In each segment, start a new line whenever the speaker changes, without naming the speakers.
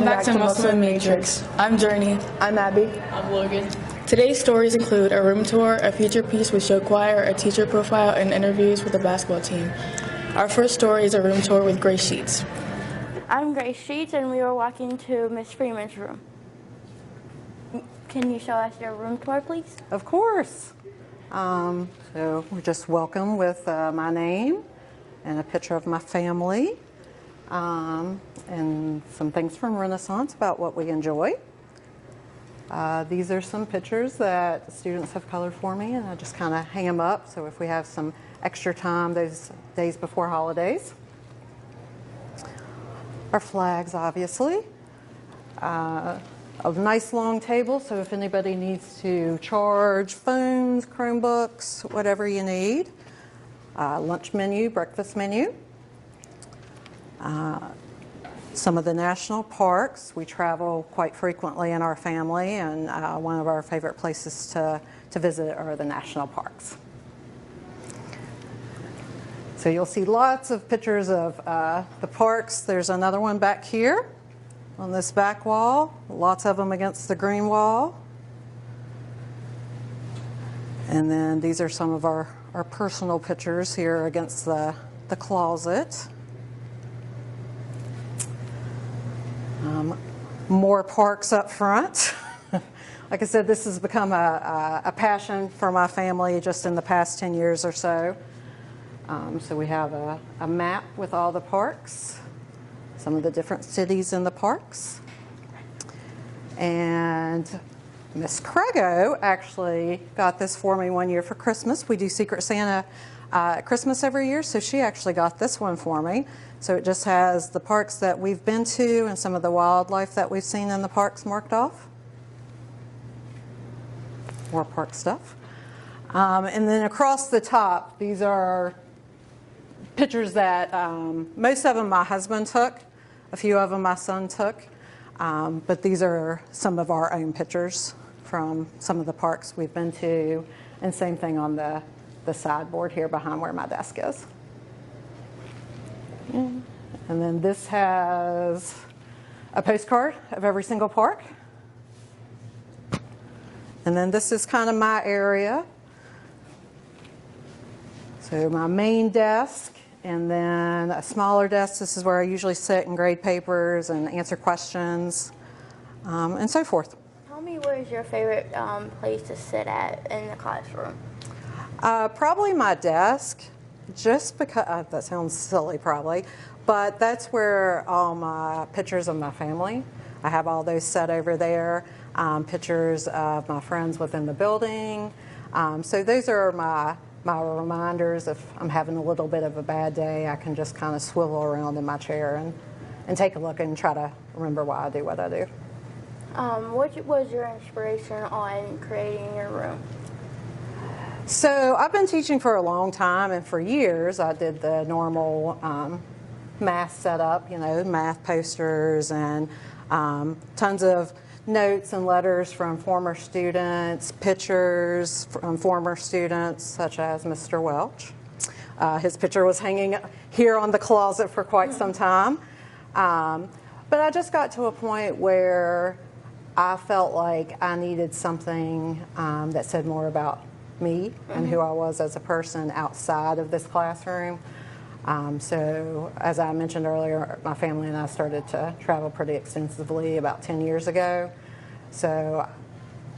back to Musselman Matrix. I'm Journi.
I'm Abby.
I'm Logan.
Today's stories include a room tour, a feature piece with show choir, a teacher profile, and interviews with the basketball team. Our first story is a room tour with Grace Sheets.
I'm Grace Sheets, and we were walking to Miss Freeman's room. Can you show us your room tour, please?
Of course. So we're just welcome with my name and a picture of my family and some things from Renaissance about what we enjoy. These are some pictures that the students have colored for me, and I just kind of hang them up so if we have some extra time those days before holidays. Our flags, obviously. A nice long table, so if anybody needs to charge phones, Chromebooks, whatever you need. Lunch menu, breakfast menu. Some of the national parks. We travel quite frequently in our family, and one of our favorite places to visit are the national parks. So you'll see lots of pictures of the parks. There's another one back here on this back wall, lots of them against the green wall. And then these are some of our personal pictures here against the closet. More parks up front. Like I said, this has become a passion for my family just in the past 10 years or so. So we have a map with all the parks, some of the different cities in the parks. And Miss Crego actually got this for me one year for Christmas. We do Secret Santa at Christmas every year, so she actually got this one for me. So it just has the parks that we've been to and some of the wildlife that we've seen in the parks marked off. More park stuff. And then across the top, these are pictures that most of them my husband took, a few of them my son took, but these are some of our own pictures from some of the parks we've been to, and same thing on the sideboard here behind where my desk is. And then this has a postcard of every single park. And then this is kind of my area. So my main desk, and then a smaller desk. This is where I usually sit and grade papers and answer questions, and so forth.
Tell me, where is your favorite place to sit at in the classroom?
Probably my desk, just because, that sounds silly probably, but that's where all my pictures of my family, I have all those set over there, pictures of my friends within the building. So those are my reminders. If I'm having a little bit of a bad day, I can just kind of swivel around in my chair and take a look and try to remember why I do what I do.
What was your inspiration on creating your room?
So I've been teaching for a long time, and for years I did the normal math setup, math posters and tons of notes and letters from former students, pictures from former students, such as Mr. Welch. His picture was hanging here on the closet for quite some time. But I just got to a point where I felt like I needed something that said more about me and who I was as a person outside of this classroom. So as I mentioned earlier, my family and I started to travel pretty extensively about 10 years ago. So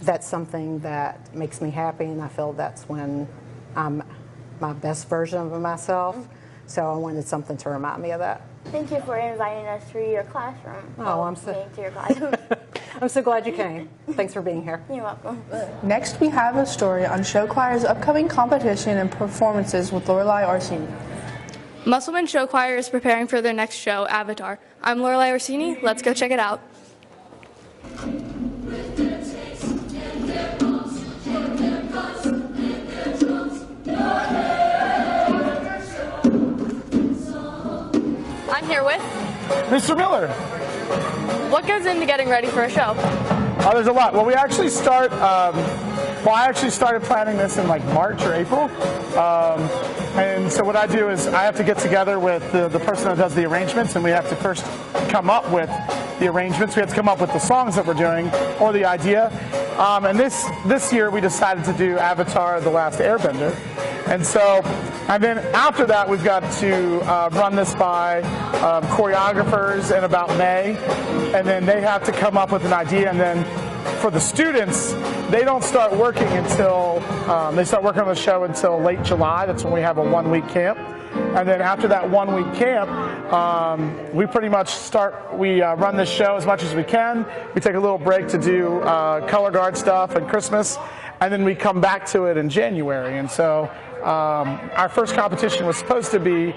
that's something that makes me happy, and I feel that's when I'm my best version of myself. So I wanted something to remind me of that.
Thank you for inviting us to your classroom.
Oh, I'm so
to your classroom.
I'm so glad you came. Thanks for being here.
You're welcome.
Next, we have a story on show choir's upcoming competition and performances with Loralei Orsini.
Musselman Show Choir is preparing for their next show, Avatar. I'm Loralei Orsini. Let's go check it out. I'm here with
Mr. Miller.
What goes into getting ready for a show?
There's a lot. Well, we actually start. I actually started planning this in like March or April. And so what I do is I have to get together with the person that does the arrangements, and we have to first come up with the arrangements. We had to come up with the songs that we're doing or the idea. And this year we decided to do Avatar: The Last Airbender. And then after that, we've got to run this by choreographers in about May, and then they have to come up with an idea. And then for the students, they don't start working until they start working on the show until late July. That's when we have a 1-week camp. And then after that 1-week camp, we pretty much we run this show as much as we can. We take a little break to do color guard stuff and Christmas, and then we come back to it in January. And so our first competition was supposed to be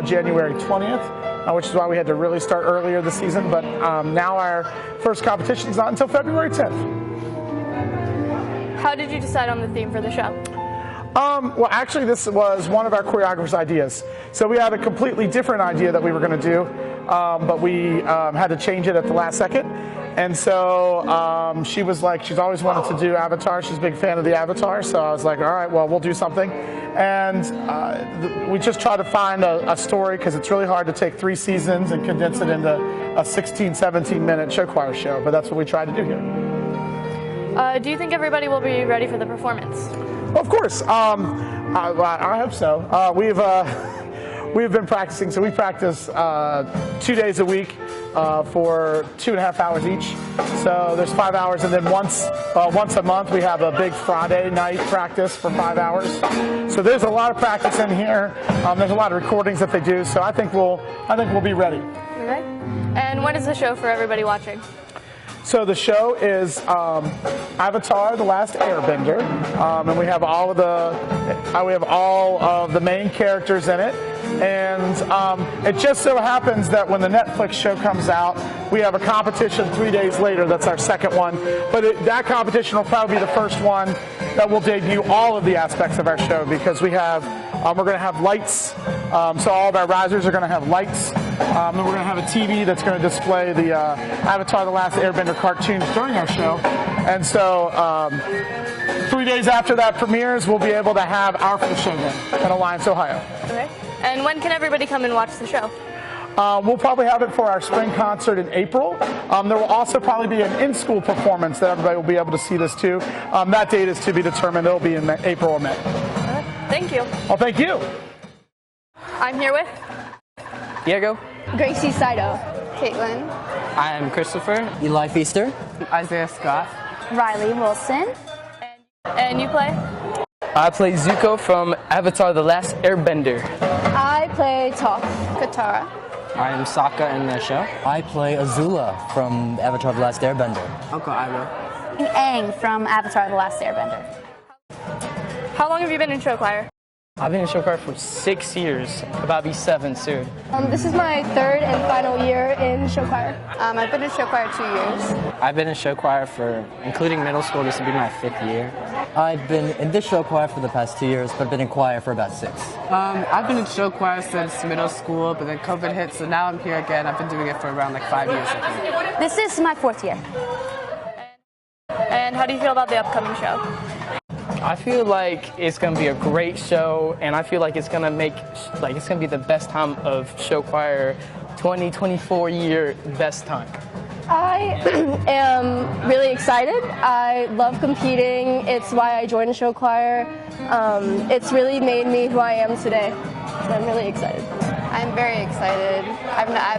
January 20th, which is why we had to really start earlier this season. But now our first competition is not until February 10th.
How did you decide on the theme for the show?
Well, actually, this was one of our choreographer's ideas. So we had a completely different idea that we were going to do, but we had to change it at the last second. And so she was like, she's always wanted to do Avatar. She's a big fan of the Avatar. So I was like, all right, well, we'll do something. And we just try to find a story, because it's really hard to take 3 seasons and condense it into a 16, 17-minute show choir show. But that's what we tried to do here.
Do you think everybody will be ready for the performance?
Of course. I hope so. We've been practicing. So we practice 2 days a week for 2.5 hours each. So there's 5 hours, and then once a month we have a big Friday night practice for 5 hours. So there's a lot of practice in here. There's a lot of recordings that they do. So I think we'll be ready.
Okay. And when is the show for everybody watching?
So the show is Avatar: The Last Airbender, and we have all of the main characters in it. And it just so happens that when the Netflix show comes out, we have a competition 3 days later. That's our second one. But that competition will probably be the first one that will debut all of the aspects of our show, because we're going to have lights. So all of our risers are going to have lights. And we're going to have a TV that's going to display the Avatar: The Last Airbender cartoons during our show. And so 3 days after that premieres, we'll be able to have our first show then in Alliance, Ohio.
Okay. And when can everybody come and watch the show?
We'll probably have it for our spring concert in April. There will also probably be an in-school performance that everybody will be able to see this too. That date is to be determined. It'll be in April or May.
Thank you.
Well, thank you.
I'm here with
Diego.
Gracie Saito. Caitlin.
I'm Christopher.
Eli Feaster.
Isaiah Scott.
Riley Wilson.
And you play?
I play Zuko from Avatar: The Last Airbender.
I play Toph Katara.
I am Sokka in the show.
I play Azula from Avatar: The Last Airbender.
Uncle Iroh.
Aang from Avatar: The Last Airbender.
How long have you been in show choir?
I've been in show choir for 6 years. About to be 7 soon.
This is my 3rd and final year in show choir. I've been in show choir 2 years.
I've been in show choir for, including middle school, this will be my 5th year.
I've been in this show choir for the past 2 years, but been in choir for about 6.
I've been in show choir since middle school, but then COVID hit, so now I'm here again. I've been doing it for around 5 years, I think.
This is my 4th year.
And how do you feel about the upcoming show?
I feel like it's going to be a great show, and I feel like it's going to it's going to be the best time of show choir, 2024 year best time.
I am really excited. I love competing. It's why I joined show choir. It's really made me who I am today. So I'm really excited.
I'm very excited.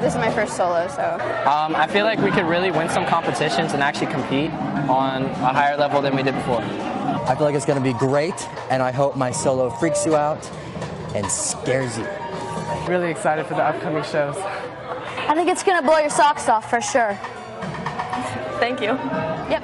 This is my first solo, so.
I feel like we could really win some competitions and actually compete on a higher level than we did before.
I feel like it's going to be great, and I hope my solo freaks you out and scares you.
Really excited for the upcoming shows.
I think it's going to blow your socks off for sure.
Thank you.
Yep.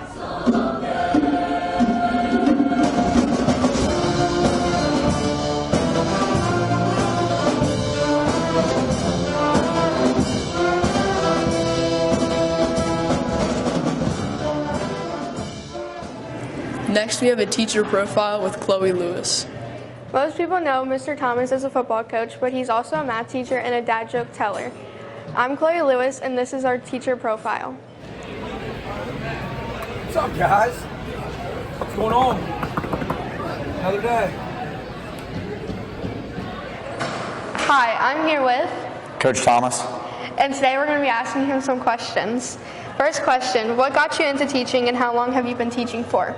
Next, we have a teacher profile with Chloe Lewis.
Most people know Mr. Thomas as a football coach, but he's also a math teacher and a dad joke teller. I'm Chloe Lewis, and this is our teacher profile.
What's up, guys? What's going on? Another day.
Hi, I'm here with
Coach Thomas.
and today we're going to be asking him some questions. First question, what got you into teaching and how long have you been teaching for?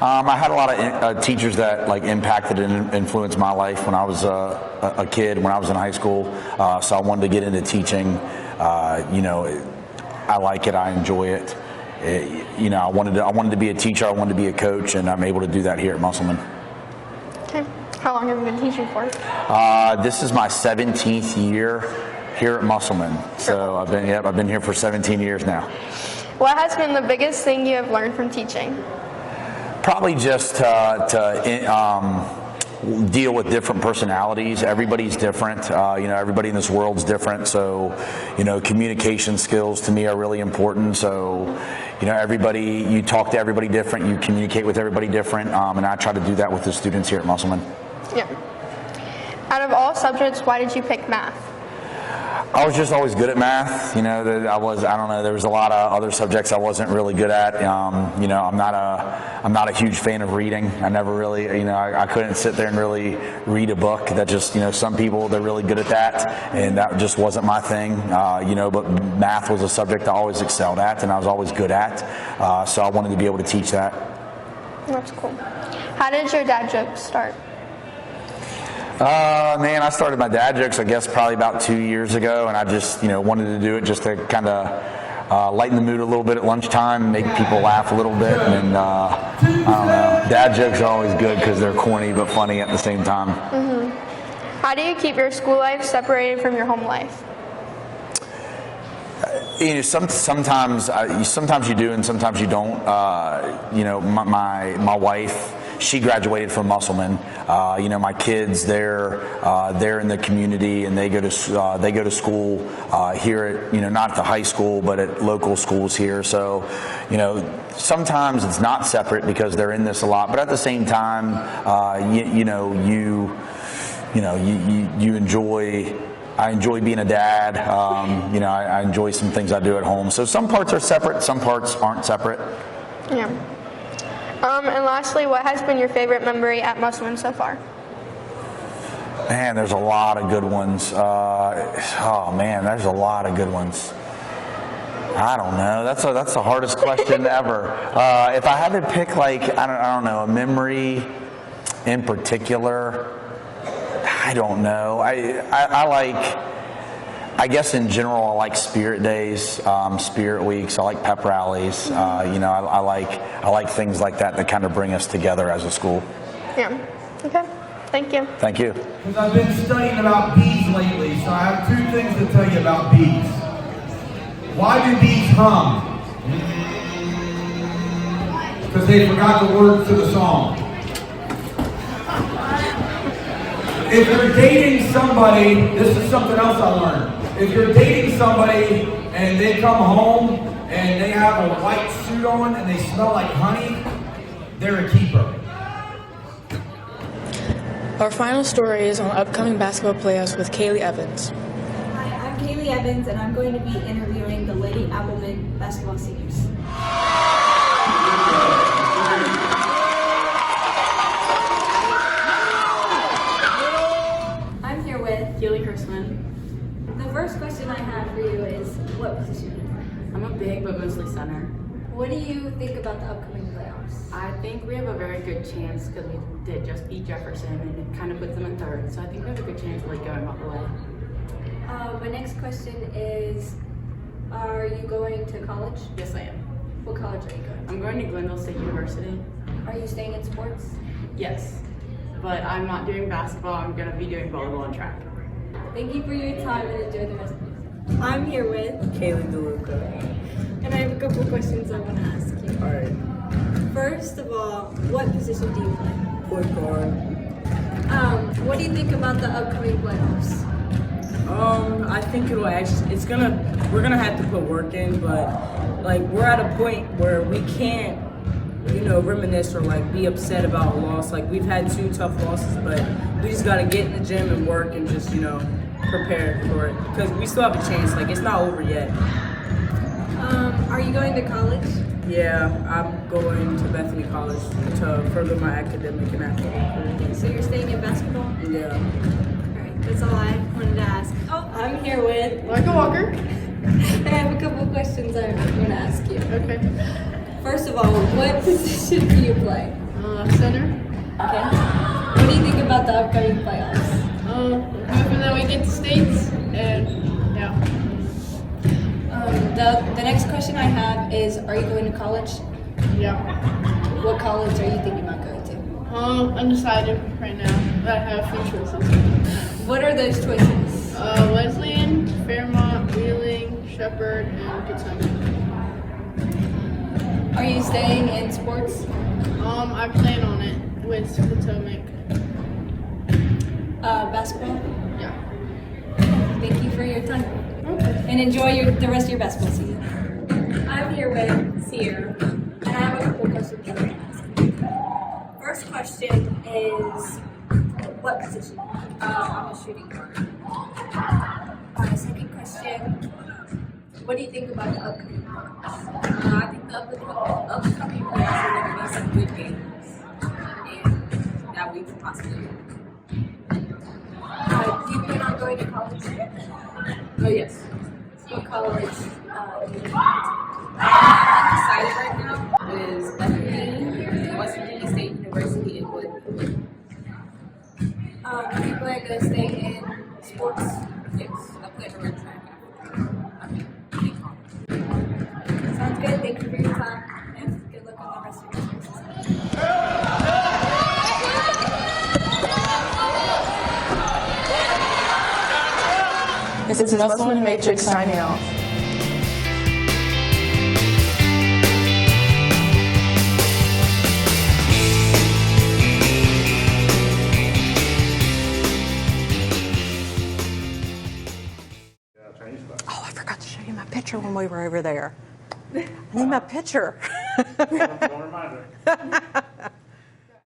I had a lot of teachers that like impacted and influenced my life when I was a kid, when I was in high school. So I wanted to get into teaching. You know, I like it. I enjoy it. You know, I wanted to be a teacher. I wanted to be a coach, and I'm able to do that here at Musselman.
Okay. How long have you been teaching for?
This is my 17th year here at Musselman. So I've been here for 17 years now.
What has been the biggest thing you have learned from teaching?
Probably just to deal with different personalities. Everybody's different. You know, everybody in this world's different. So, you know, communication skills to me are really important. So, you know, you talk to everybody different. You communicate with everybody different. And I try to do that with the students here at Musselman.
Yeah. Out of all subjects, why did you pick math?
I was just always good at math. You know, I don't know, there was a lot of other subjects I wasn't really good at. You know, I'm not a huge fan of reading. I never really, you know, I couldn't sit there and really read a book. That just, you know, some people, they're really good at that, and that just wasn't my thing. You know, but math was a subject I always excelled at, and I was always good at. So I wanted to be able to teach that.
That's cool. How did your dad jokes start?
Man, I started my dad jokes, I guess, probably about 2 years ago, and I just, you know, wanted to do it just to kind of lighten the mood a little bit at lunchtime, make people laugh a little bit, and I don't know. Dad jokes are always good because they're corny but funny at the same time.
Mm-hmm. How do you keep your school life separated from your home life?
You know, sometimes you do and sometimes you don't. You know, my wife, she graduated from Musselman. You know, my kids, they're in the community and they go to school here at, you know, not at the high school but at local schools here. So, you know, sometimes it's not separate because they're in this a lot. But at the same time, you enjoy. I enjoy being a dad. You know, I enjoy some things I do at home. So some parts are separate, some parts aren't separate.
Yeah. And lastly, what has been your favorite memory at Musselman so far?
Man, there's a lot of good ones. Oh man, there's a lot of good ones. I don't know. That's the hardest question ever. If I had to pick, like, I don't know, a memory in particular, I don't know. I like, I guess in general, I like spirit days, spirit weeks. I like pep rallies. You know, I like things like that kind of bring us together as a school.
Yeah. Okay. Thank you.
Thank you.
Because I've been studying about bees lately, so I have 2 things to tell you about bees. Why do bees hum? Because they forgot the words to the song. If you're dating somebody, this is something else I learned. If you're dating somebody and they come home and they have a white suit on and they smell like honey, they're a keeper.
Our final story is on upcoming basketball playoffs with Kailey Evans.
Hi, I'm Kailey Evans and I'm going to be interviewing the Lady Appleman basketball seniors. The first question I have for you is, what position are you playing?
I'm a big, but mostly center.
What do you think about the upcoming playoffs?
I think we have a very good chance because we did just beat Jefferson and it kind of puts them in third. So I think we have a good chance of like going all the way.
My next question is, are you going to college?
Yes, I am.
What college are you going to?
I'm going to Glendale State University.
Are you staying in sports?
Yes, but I'm not doing basketball. I'm going to be doing volleyball and track.
Thank you for your time and enjoy the rest of the day. I'm here with
Kailey DeLuca.
And I have a couple questions I want to ask you.
Alright.
First of all, what position do you play?
Point guard.
What do you think about the upcoming playoffs?
I think we're gonna have to put work in, but like we're at a point where we can't, you know, reminisce or like be upset about a loss. Like we've had 2 tough losses, but we just gotta get in the gym and work and just, you know, prepare for it because we still have a chance. Like it's not over yet.
Are you going to college?
Yeah, I'm going to Bethany College to further my academic and athletic career.
So you're staying in basketball?
Yeah.
Alright, that's all I wanted to ask. Oh, I'm I'm here with
Michael Walker.
I have a couple of questions I'm going to ask you.
Okay.
First of all, what position do you play?
Center.
Okay. What do you think about the upcoming playoffs?
Hoping that we get the states, and yeah.
The next question I have is, are you going to college?
Yeah.
What college are you thinking about going to?
Undecided right now. I have a few choices.
What are those choices?
Wesleyan, Fairmont, Wheeling, Shepherd, and Potomac.
Are you staying in sports?
I plan on it with Potomac.
Basketball?
Yeah.
Thank you for your time. And enjoy the rest of your basketball season. I'm here with Sierra, and I have a couple questions for you. First question is, what position? I'm a shooting guard. Second question, what do you think about the upcoming playoffs?
I think the upcoming playoffs are going to be some good games, and that we can possibly win.
Do you plan on going to college?
Oh, yes.
What college do you
Undecided right now is West Virginia State University in Wood.
do you plan to stay in sports?
Yes, I plan to run track after.
Sounds good. Thank you for your time. And good luck on the rest of your
This is Musselman Matrix signing off.
Oh, I forgot to show you my picture when we were over there. I need my picture.
One reminder.